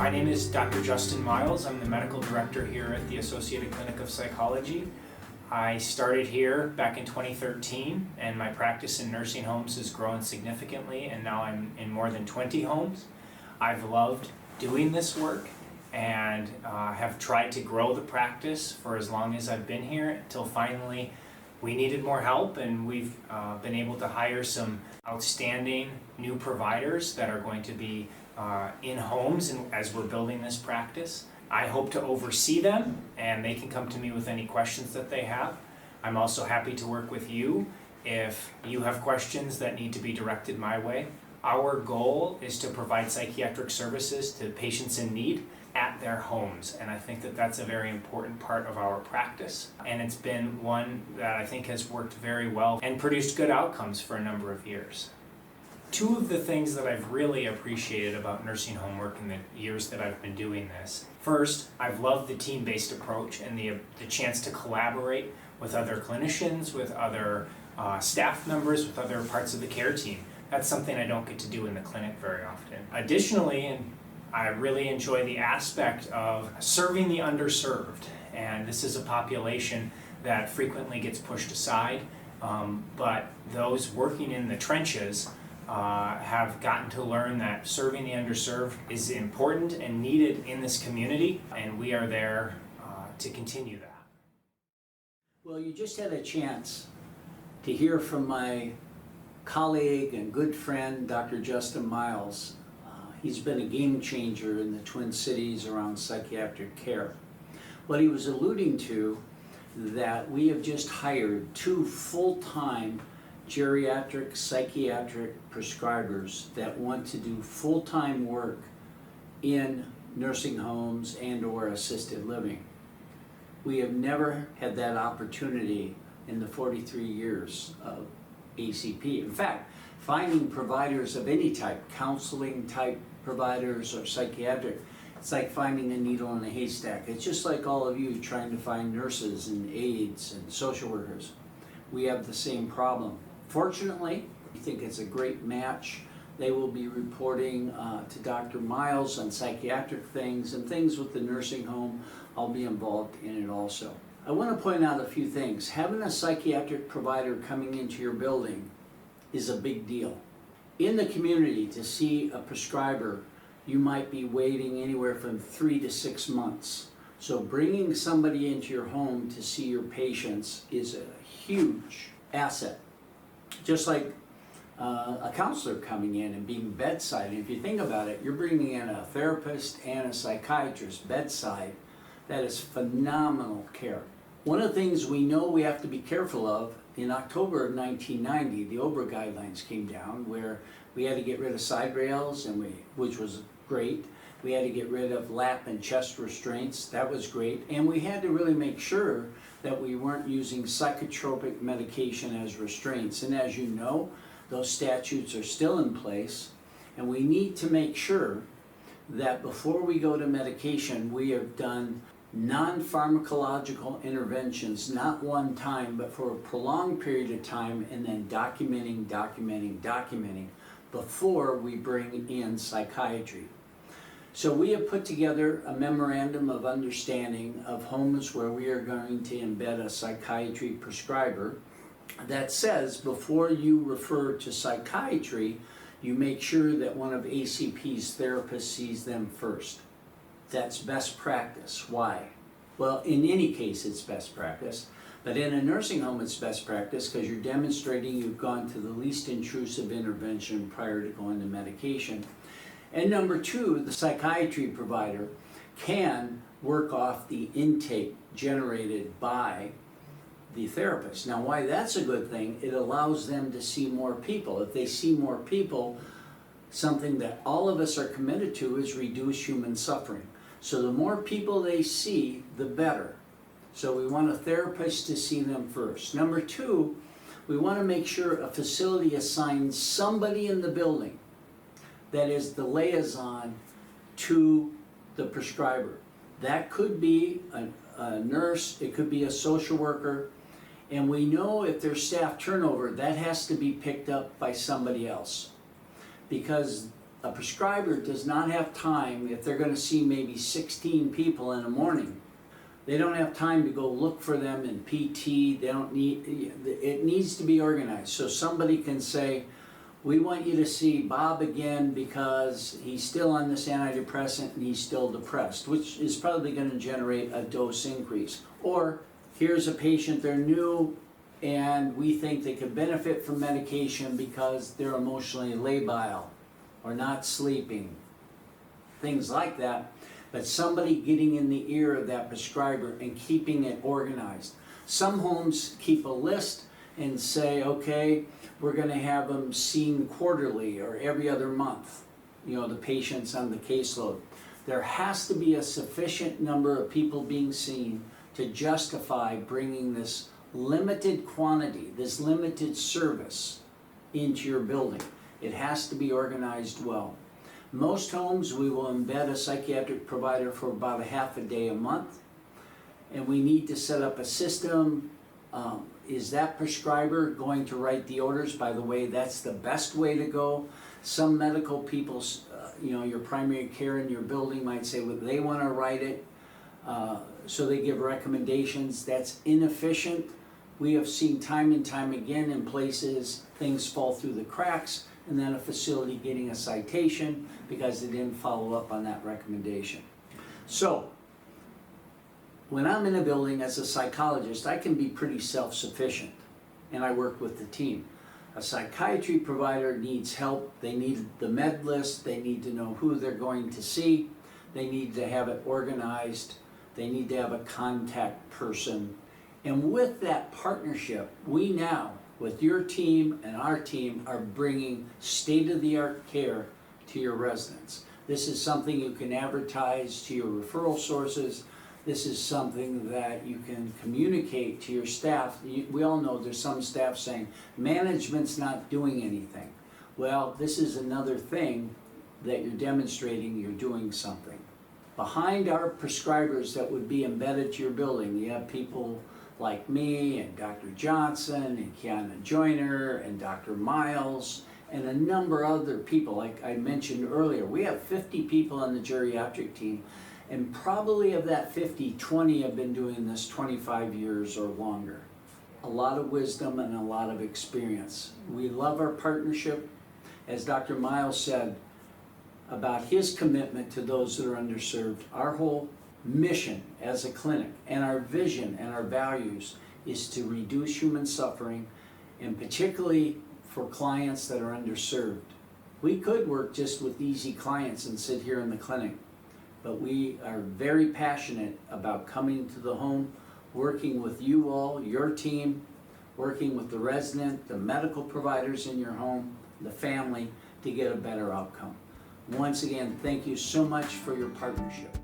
My name is Dr. Justin Miles. I'm the medical director here at the Associated Clinic of Psychology. I started here back in 2013, and my practice in nursing homes has grown significantly, and now I'm in more than 20 homes. I've loved doing this work and have tried to grow the practice for as long as I've been here until finally we needed more help, and we've been able to hire some outstanding new providers that are going to be in homes and as we're building this practice. I hope to oversee them, and they can come to me with any questions that they have. I'm also happy to work with you if you have questions that need to be directed my way. Our goal is to provide psychiatric services to patients in need at their homes, and I think that that's a very important part of our practice, and it's been one that I think has worked very well and produced good outcomes for a number of years. Two of the things that I've really appreciated about nursing home work in the years that I've been doing this. First, I've loved the team-based approach and the chance to collaborate with other clinicians, with other staff members, with other parts of the care team. That's something I don't get to do in the clinic very often. Additionally, I really enjoy the aspect of serving the underserved, and this is a population that frequently gets pushed aside, but those working in the trenches have gotten to learn that serving the underserved is important and needed in this community, and we are there to continue that. Well, you just had a chance to hear from my colleague and good friend, Dr. Justin Miles. He's been a game changer in the Twin Cities around psychiatric care. What he was alluding to, that we have just hired 2 full-time geriatric psychiatric prescribers that want to do full-time work in nursing homes and or assisted living. We have never had that opportunity in the 43 years of ACP. In fact, finding providers of any type, counseling type providers or psychiatric, it's like finding a needle in a haystack. It's just like all of you trying to find nurses and aides and social workers. We have the same problem. Fortunately, I think it's a great match. They will be reporting to Dr. Miles on psychiatric things and things with the nursing home. I'll be involved in it also. I want to point out a few things. Having a psychiatric provider coming into your building is a big deal. In the community, to see a prescriber, you might be waiting anywhere from 3 to 6 months. So bringing somebody into your home to see your patients is a huge asset. Just like a counselor coming in and being bedside. And if you think about it, you're bringing in a therapist and a psychiatrist bedside. That is phenomenal care. One of the things we know we have to be careful of, in October of 1990, the OBRA guidelines came down where we had to get rid of side rails, which was great. We had to get rid of lap and chest restraints. That was great. And we had to really make sure that we weren't using psychotropic medication as restraints. And as you know, those statutes are still in place. And we need to make sure that before we go to medication, we have done non-pharmacological interventions, not one time, but for a prolonged period of time, and then documenting before we bring in psychiatry. So we have put together a memorandum of understanding of homes where we are going to embed a psychiatry prescriber that says before you refer to psychiatry, you make sure that one of ACP's therapists sees them first. That's best practice. Why? Well, in any case it's best practice, but in a nursing home it's best practice because you're demonstrating you've gone to the least intrusive intervention prior to going to medication. And number 2, the psychiatry provider can work off the intake generated by the therapist. Now, why that's a good thing, it allows them to see more people. If they see more people, something that all of us are committed to is reduce human suffering. So the more people they see, the better. So we want a therapist to see them first. Number 2, we want to make sure a facility assigns somebody in the building that is the liaison to the prescriber. That could be a nurse, it could be a social worker, and we know if there's staff turnover, that has to be picked up by somebody else. Because A prescriber does not have time, if they're gonna see maybe 16 people in the morning, they don't have time to go look for them in PT. They don't need, it needs to be organized. So somebody can say, we want you to see Bob again because he's still on this antidepressant and he's still depressed, which is probably going to generate a dose increase. Or here's a patient, they're new and we think they could benefit from medication because they're emotionally labile or not sleeping, things like that. But somebody getting in the ear of that prescriber and keeping it organized. Some homes keep a list and say, okay, we're going to have them seen quarterly or every other month, the patients on the caseload. There has to be a sufficient number of people being seen to justify bringing this limited quantity, this limited service into your building. It has to be organized well. Most homes we will embed a psychiatric provider for about a half a day a month, and we need to set up a system. Is that prescriber going to write the orders? By the way, that's the best way to go. Some medical people, your primary care in your building might say, well, they want to write it, so they give recommendations. That's inefficient. We have seen time and time again in places things fall through the cracks, and then a facility getting a citation because they didn't follow up on that recommendation. So, when I'm in a building as a psychologist, I can be pretty self-sufficient, and I work with the team. A psychiatry provider needs help. They need the med list. They need to know who they're going to see. They need to have it organized. They need to have a contact person. And with that partnership, we now, with your team and our team, are bringing state-of-the-art care to your residents. This is something you can advertise to your referral sources. This is something that you can communicate to your staff. We all know there's some staff saying, management's not doing anything. Well, this is another thing that you're demonstrating you're doing something. Behind our prescribers that would be embedded to your building, you have people like me and Dr. Johnson and Kiana Joyner and Dr. Miles and a number of other people. Like I mentioned earlier, we have 50 people on the geriatric team. And probably of that 50, 20 have been doing this 25 years or longer. A lot of wisdom and a lot of experience. We love our partnership. As Dr. Miles said about his commitment to those that are underserved, our whole mission as a clinic and our vision and our values is to reduce human suffering, and particularly for clients that are underserved. We could work just with easy clients and sit here in the clinic. But we are very passionate about coming to the home, working with you all, your team, working with the resident, the medical providers in your home, the family, to get a better outcome. Once again, thank you so much for your partnership.